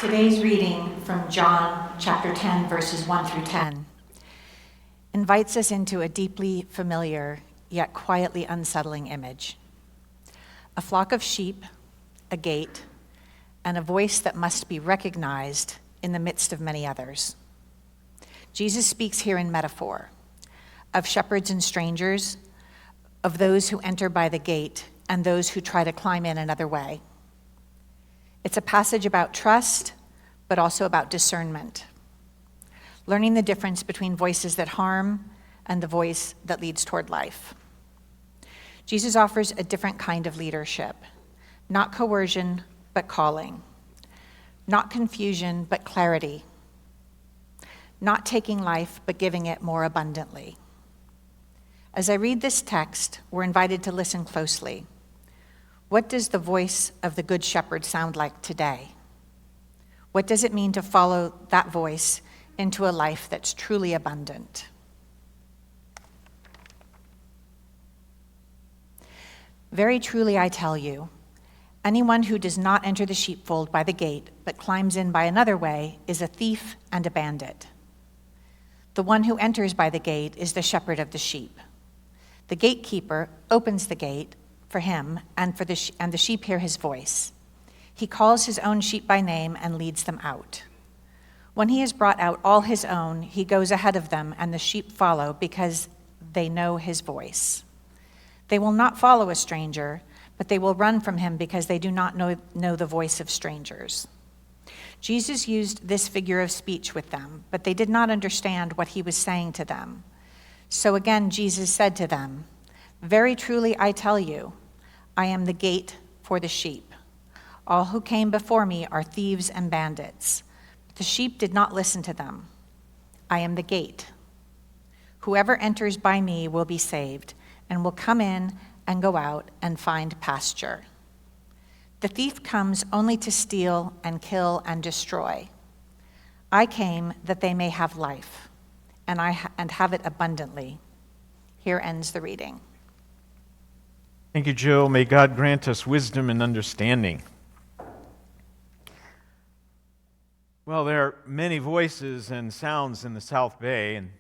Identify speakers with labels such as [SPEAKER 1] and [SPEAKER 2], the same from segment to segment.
[SPEAKER 1] Today's reading from John chapter 10, verses 1 through 10, invites us into a deeply familiar yet quietly unsettling image. A flock of sheep, a gate, and a voice that must be recognized in the midst of many others. Jesus speaks here in metaphor of shepherds and strangers, of those who enter by the gate and those who try to climb in another way. It's a passage about trust, but also about discernment, learning the difference between voices that harm and the voice that leads toward life. Jesus offers a different kind of leadership, not coercion, but calling, not confusion, but clarity, not taking life, but giving it more abundantly. As I read this text, we're invited to listen closely. What does the voice of the Good Shepherd sound like today? What does it mean to follow that voice into a life that's truly abundant? Very truly, I tell you, anyone who does not enter the sheepfold by the gate, but climbs in by another way, is a thief and a bandit. The one who enters by the gate is the shepherd of the sheep. The gatekeeper opens the gate for him, and the sheep hear his voice. He calls his own sheep by name and leads them out. When he has brought out all his own, he goes ahead of them, and the sheep follow because they know his voice. They will not follow a stranger, but they will run from him because they do not know the voice of strangers. Jesus used this figure of speech with them, but they did not understand what he was saying to them. So again, Jesus said to them, "Very truly I tell you, I am the gate for the sheep. All who came before me are thieves and bandits, but the sheep did not listen to them. I am the gate. Whoever enters by me will be saved and will come in and go out and find pasture. The thief comes only to steal and kill and destroy. I came that they may have life, and have it abundantly." Here ends the reading.
[SPEAKER 2] Thank you, Jill. May God grant us wisdom and understanding. Well, there are many voices and sounds in the South Bay, and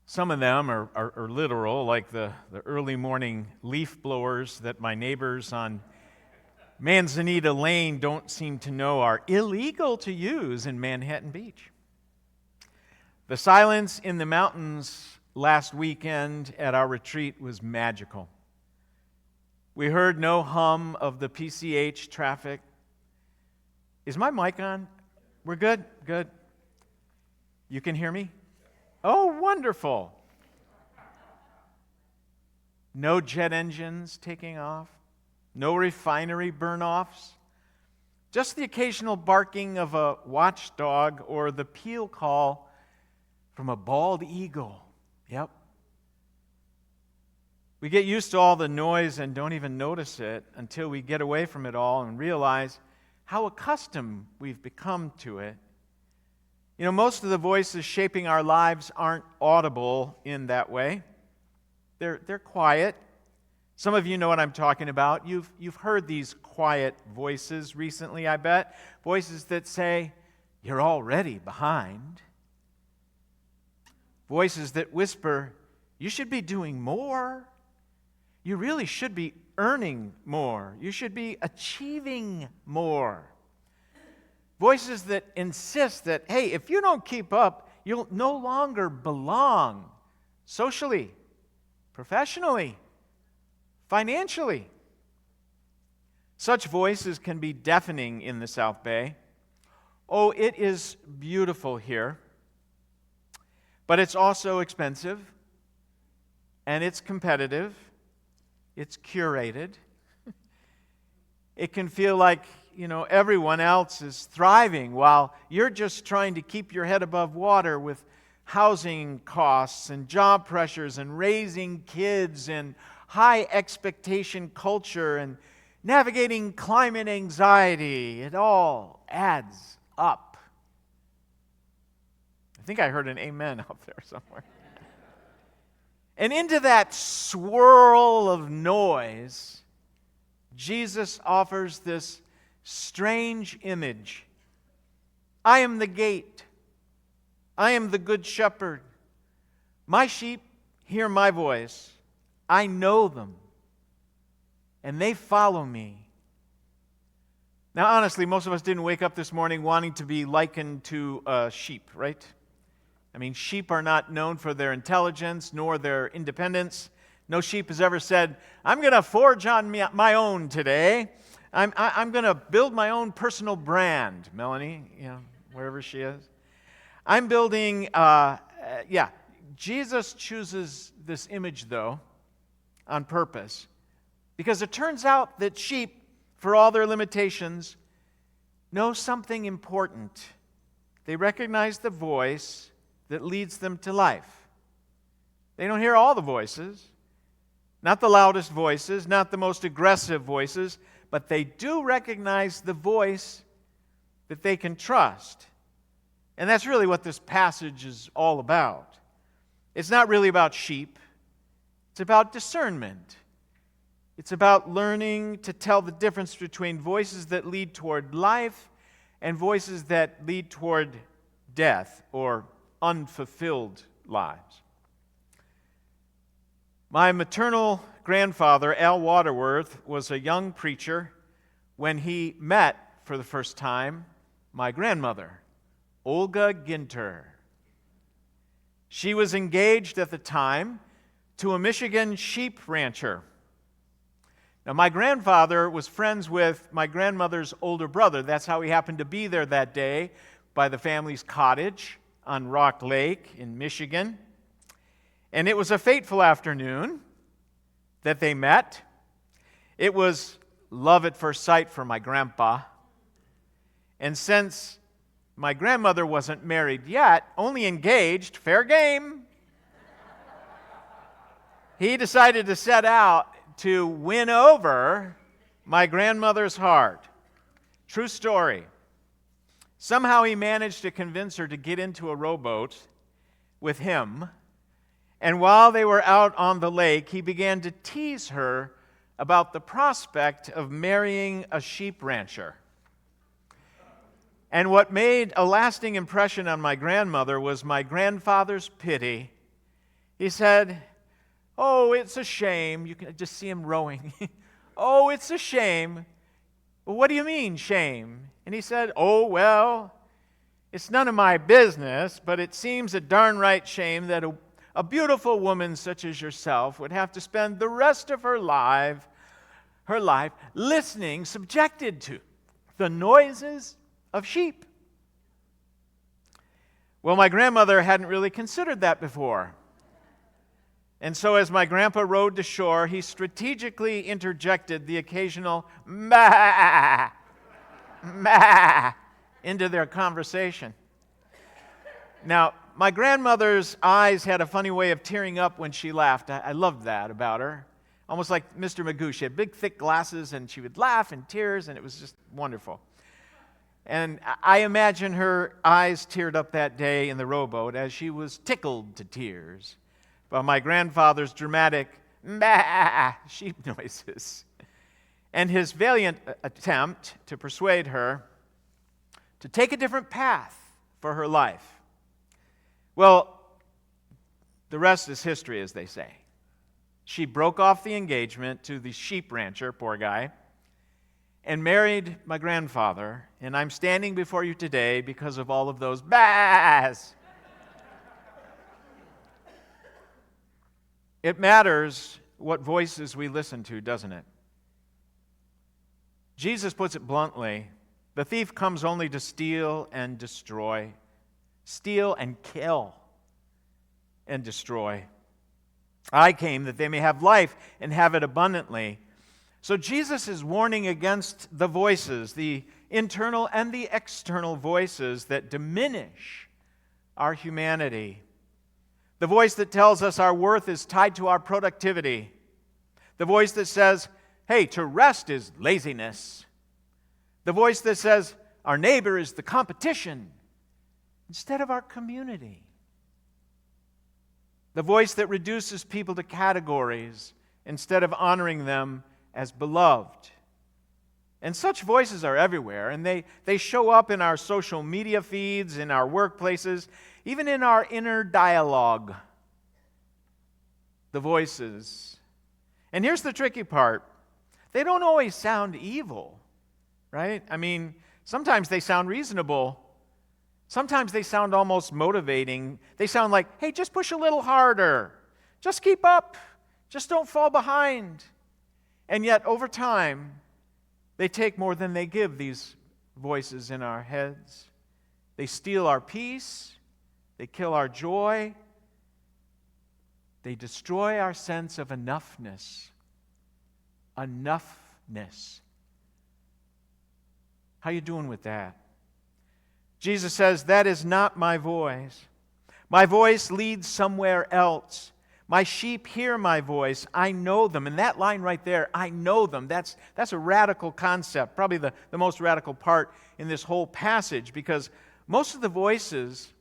[SPEAKER 2] some of them are literal, like the early morning leaf blowers that my neighbors on Manzanita Lane don't seem to know are illegal to use in Manhattan Beach. The silence in the mountains last weekend at our retreat was magical. We heard no hum of the PCH traffic. Is my mic on? We're good? Good. You can hear me? Oh, wonderful. No jet engines taking off. No refinery burn-offs. Just the occasional barking of a watchdog or the peal call from a bald eagle. Yep. We get used to all the noise and don't even notice it until we get away from it all and realize how accustomed we've become to it. You know, most of the voices shaping our lives aren't audible in that way. They're quiet. Some of you know what I'm talking about. You've heard these quiet voices recently, I bet. Voices that say, "You're already behind. Voices that whisper, you should be doing more. You really should be earning more. You should be achieving more. Voices that insist that, hey, if you don't keep up, you'll no longer belong socially, professionally, financially. Such voices can be deafening in the South Bay. Oh, it is beautiful here, but it's also expensive, and it's competitive, it's curated. It can feel like, everyone else is thriving while you're just trying to keep your head above water with housing costs and job pressures and raising kids and high expectation culture and navigating climate anxiety. It all adds up. I think I heard an amen out there somewhere. And into that swirl of noise, Jesus offers this strange image. I am the gate. I am the good shepherd. My sheep hear my voice. I know them, and they follow me. Now, honestly, most of us didn't wake up this morning wanting to be likened to a sheep, right? I mean, sheep are not known for their intelligence nor their independence. No sheep has ever said, I'm going to forge on my own today. I'm going to build my own personal brand. Melanie, wherever she is. I'm building, Jesus chooses this image, though, on purpose. Because it turns out that sheep, for all their limitations, know something important. They recognize the voice that leads them to life. They don't hear all the voices, not the loudest voices, not the most aggressive voices, but they do recognize the voice that they can trust. And that's really what this passage is all about. It's not really about sheep. It's about discernment. It's about learning to tell the difference between voices that lead toward life and voices that lead toward death or unfulfilled lives. My maternal grandfather, Al Waterworth, was a young preacher when he met for the first time my grandmother, Olga Ginter. She was engaged at the time to a Michigan sheep rancher. Now, my grandfather was friends with my grandmother's older brother. That's how he happened to be there that day by the family's cottage on Rock Lake in Michigan. And it was a fateful afternoon that they met. It was love at first sight for my grandpa. And since my grandmother wasn't married yet, only engaged, fair game, he decided to set out to win over my grandmother's heart. True story. Somehow he managed to convince her to get into a rowboat with him. And while they were out on the lake, he began to tease her about the prospect of marrying a sheep rancher. And what made a lasting impression on my grandmother was my grandfather's pity. He said, "Oh, it's a shame." You can just see him rowing. "Oh, it's a shame." "Well, what do you mean, shame?" And he said, "Oh, well, it's none of my business, but it seems a darn right shame that a beautiful woman such as yourself would have to spend the rest of her life listening, subjected to the noises of sheep." Well, my grandmother hadn't really considered that before. And so as my grandpa rowed to shore, he strategically interjected the occasional "ma, ma" into their conversation. Now, my grandmother's eyes had a funny way of tearing up when she laughed. I loved that about her. Almost like Mr. Magoo. She had big, thick glasses, and she would laugh in tears, and it was just wonderful. And I imagine her eyes teared up that day in the rowboat as she was tickled to tears by my grandfather's dramatic "bah" sheep noises and his valiant attempt to persuade her to take a different path for her life. Well, The rest is history, as they say. She broke off the engagement to the sheep rancher, poor guy, and married my grandfather, and I'm standing before you today because of all of those bahs. It matters what voices we listen to, doesn't it? Jesus puts it bluntly, the thief comes only to steal and destroy, steal and kill and destroy. I came that they may have life and have it abundantly. So Jesus is warning against the voices, the internal and the external voices that diminish our humanity. The voice that tells us our worth is tied to our productivity. The voice that says, hey, to rest is laziness. The voice that says our neighbor is the competition instead of our community. The voice that reduces people to categories instead of honoring them as beloved. And such voices are everywhere, and they show up in our social media feeds, in our workplaces, even in our inner dialogue. The voices. And here's the tricky part. They don't always sound evil, right? I mean, sometimes they sound reasonable. Sometimes they sound almost motivating. They sound like, hey, just push a little harder. Just keep up. Just don't fall behind. And yet, over time, they take more than they give, these voices in our heads. They steal our peace. They kill our joy. They destroy our sense of enoughness. Enoughness. How you doing with that? Jesus says, that is not my voice. My voice leads somewhere else. My sheep hear my voice. I know them. And that line right there, I know them, that's a radical concept, probably the most radical part in this whole passage, because most of the voices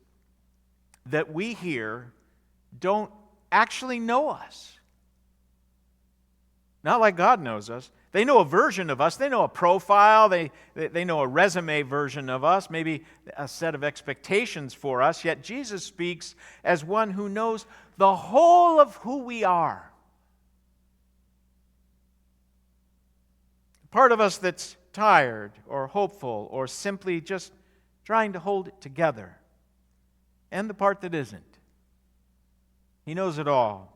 [SPEAKER 2] that we hear don't actually know us. Not like God knows us. They know a version of us. They know a profile. They know a resume version of us, maybe a set of expectations for us. Yet Jesus speaks as one who knows the whole of who we are. Part of us that's tired or hopeful or simply just trying to hold it together. And the part that isn't. He knows it all.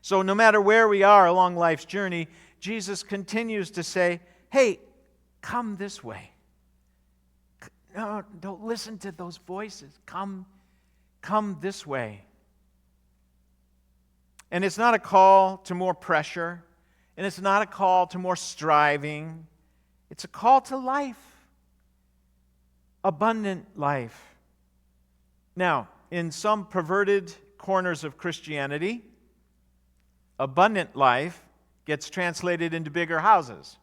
[SPEAKER 2] So no matter where we are along life's journey, Jesus continues to say, hey, come this way. No, don't listen to those voices. Come this way. And it's not a call to more pressure, and it's not a call to more striving. It's a call to life. Abundant life. Now, in some perverted corners of Christianity, abundant life gets translated into bigger houses,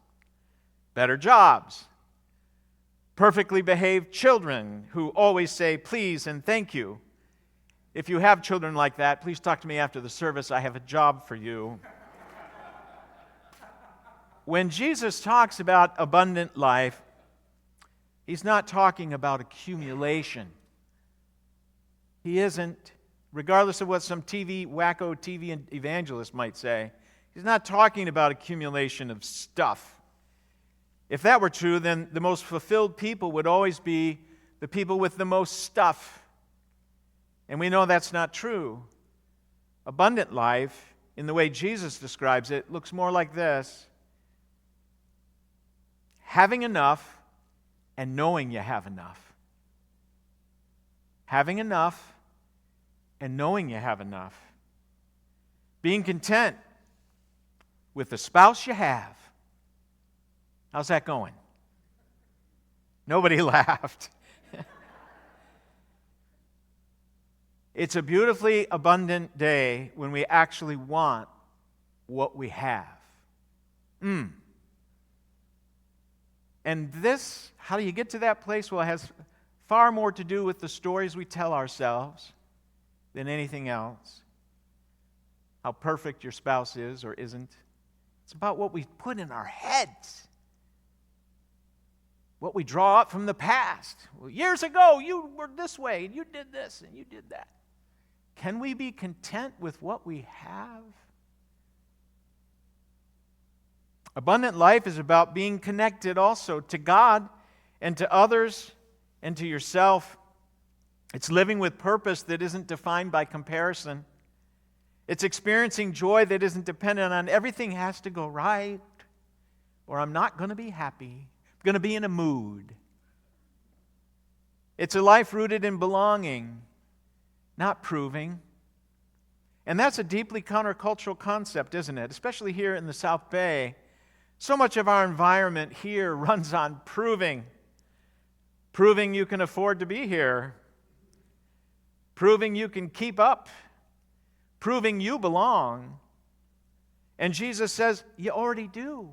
[SPEAKER 2] better jobs, perfectly behaved children who always say please and thank you. If you have children like that, please talk to me after the service. I have a job for you. When Jesus talks about abundant life, he's not talking about accumulation. He isn't, regardless of what some wacko TV evangelist might say, he's not talking about accumulation of stuff. If that were true, then the most fulfilled people would always be the people with the most stuff. And we know that's not true. Abundant life, in the way Jesus describes it, looks more like this. Having enough and knowing you have enough. Having enough and knowing you have enough. Being content with the spouse you have. How's that going? Nobody laughed. It's a beautifully abundant day when we actually want what we have. And this, how do you get to that place? Well, it has far more to do with the stories we tell ourselves than anything else. How perfect your spouse is or isn't. It's about what we put in our heads. What we draw up from the past. Well, years ago, you were this way, and you did this, and you did that. Can we be content with what we have? Abundant life is about being connected also to God and to others and to yourself. It's living with purpose that isn't defined by comparison. It's experiencing joy that isn't dependent on everything has to go right, or I'm not going to be happy. I'm going to be in a mood. It's a life rooted in belonging, not proving. And that's a deeply countercultural concept, isn't it? Especially here in the South Bay. So much of our environment here runs on proving. Proving you can afford to be here. Proving you can keep up. Proving you belong. And Jesus says, you already do.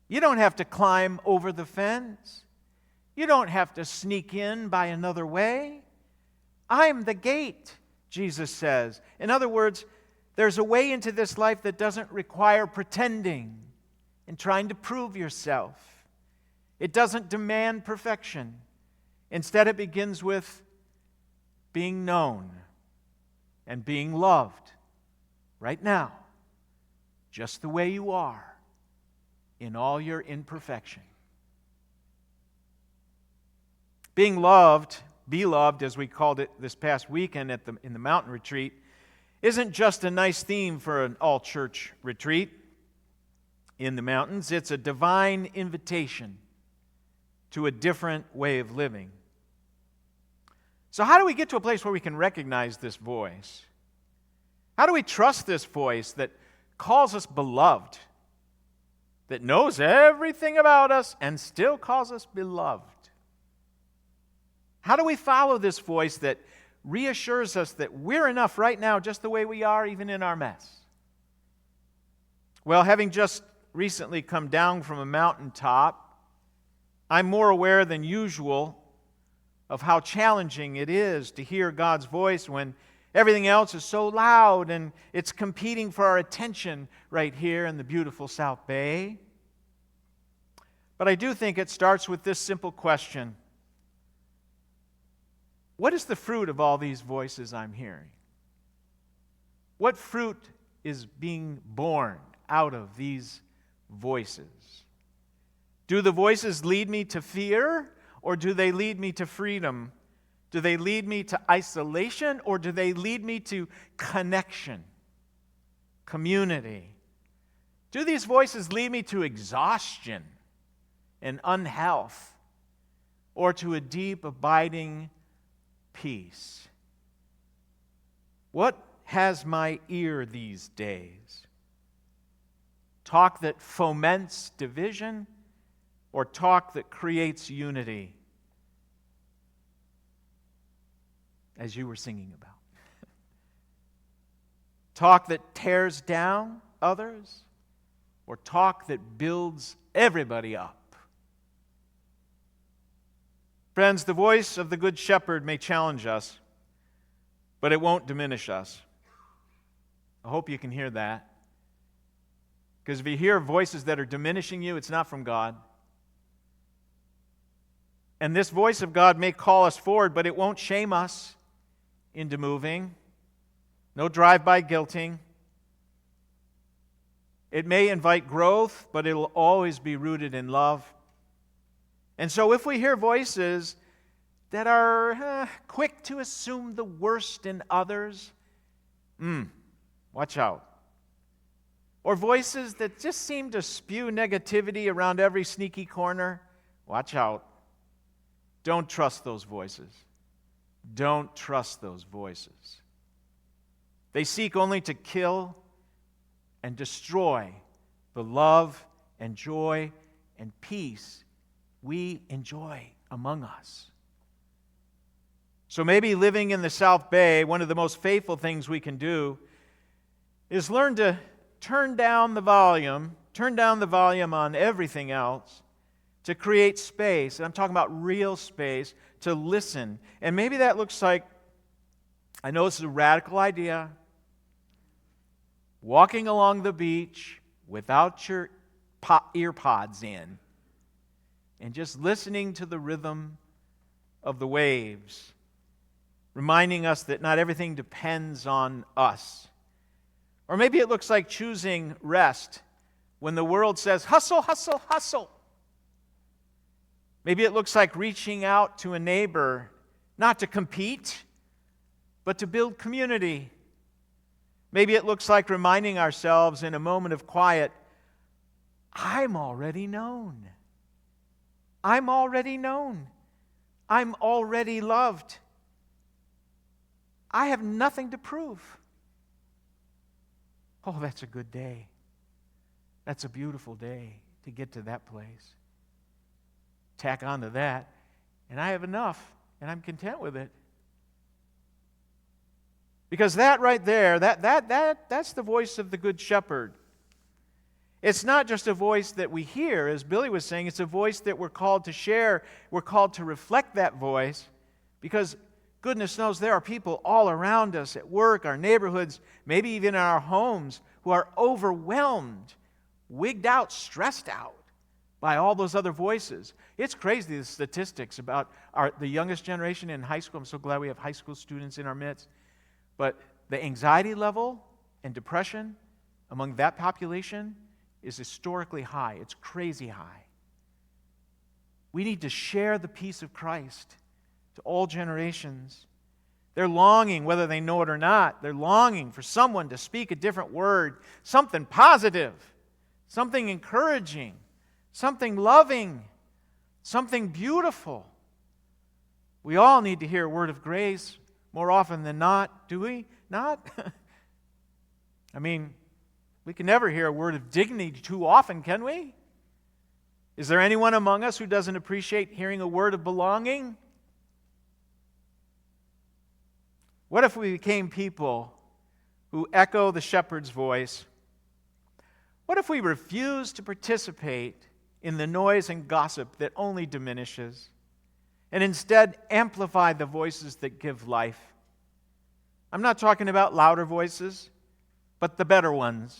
[SPEAKER 2] You don't have to climb over the fence. You don't have to sneak in by another way. I'm the gate, Jesus says. In other words, there's a way into this life that doesn't require pretending and trying to prove yourself. It doesn't demand perfection. Instead, it begins with being known and being loved right now, just the way you are, in all your imperfection. Being loved, beloved, as we called it this past weekend in the mountain retreat, isn't just a nice theme for an all-church retreat in the mountains. It's a divine invitation to a different way of living. So how do we get to a place where we can recognize this voice? How do we trust this voice that calls us beloved, that knows everything about us and still calls us beloved? How do we follow this voice that reassures us that we're enough right now just the way we are, even in our mess? Well, having just recently come down from a mountaintop, I'm more aware than usual of how challenging it is to hear God's voice when everything else is so loud and it's competing for our attention right here in the beautiful South Bay. But I do think it starts with this simple question. What is the fruit of all these voices I'm hearing? What fruit is being born out of these voices? Do the voices lead me to fear, or do they lead me to freedom? Do they lead me to isolation, or do they lead me to connection, community? Do these voices lead me to exhaustion and unhealth, or to a deep, abiding peace? What has my ear these days? Talk that foments division or talk that creates unity, as you were singing about? Talk that tears down others or talk that builds everybody up? Friends, the voice of the Good Shepherd may challenge us, but it won't diminish us. I hope you can hear that. Because if you hear voices that are diminishing you, it's not from God. And this voice of God may call us forward, but it won't shame us into moving. No drive-by guilting. It may invite growth, but it'll always be rooted in love. And so if we hear voices that are quick to assume the worst in others, watch out. Or voices that just seem to spew negativity around every sneaky corner, watch out. Don't trust those voices. Don't trust those voices. They seek only to kill and destroy the love and joy and peace we enjoy among us. So maybe living in the South Bay, one of the most faithful things we can do is learn to turn down the volume on everything else, to create space, and I'm talking about real space, to listen. And maybe that looks like, I know this is a radical idea, walking along the beach without your ear pods in, and just listening to the rhythm of the waves reminding us that not everything depends on us. Or maybe it looks like choosing rest when the world says, hustle, hustle, hustle. Maybe it looks like reaching out to a neighbor, not to compete, but to build community. Maybe it looks like reminding ourselves in a moment of quiet, I'm already known. I'm already known. I'm already loved. I have nothing to prove. Oh, that's a good day. That's a beautiful day to get to that place. Tack onto that, and I have enough, and I'm content with it. Because that right there, that's the voice of the Good Shepherd. It's not just a voice that we hear, as Billy was saying, it's a voice that we're called to share. We're called to reflect that voice, because goodness knows there are people all around us at work, our neighborhoods, maybe even in our homes, who are overwhelmed, wigged out, stressed out by all those other voices. It's crazy, the statistics about the youngest generation in high school. I'm so glad we have high school students in our midst. But the anxiety level and depression among that population is historically high. It's crazy high. We need to share the peace of Christ to all generations. They're longing, whether they know it or not, they're longing for someone to speak a different word, something positive, something encouraging, something loving, something beautiful. We all need to hear a word of grace more often than not, do we not? I mean, we can never hear a word of dignity too often, can we? Is there anyone among us who doesn't appreciate hearing a word of belonging? What if we became people who echo the shepherd's voice? What if we refused to participate in the noise and gossip that only diminishes, and instead amplify the voices that give life? I'm not talking about louder voices, but the better ones.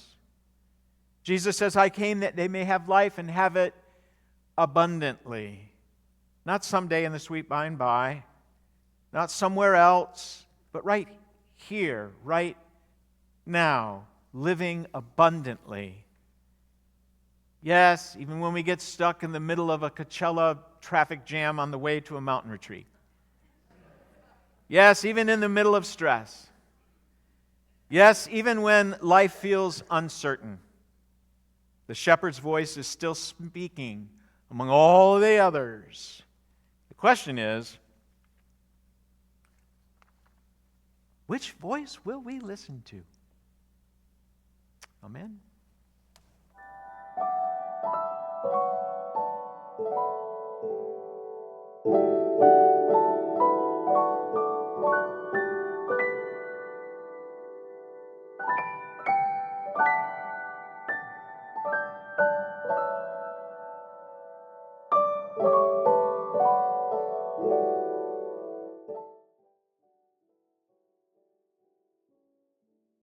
[SPEAKER 2] Jesus says, I came that they may have life and have it abundantly. Not someday in the sweet by and by, not somewhere else, but right here, right now, living abundantly. Yes, even when we get stuck in the middle of a Coachella traffic jam on the way to a mountain retreat. Yes, even in the middle of stress. Yes, even when life feels uncertain. The shepherd's voice is still speaking among all the others. The question is, which voice will we listen to? Amen.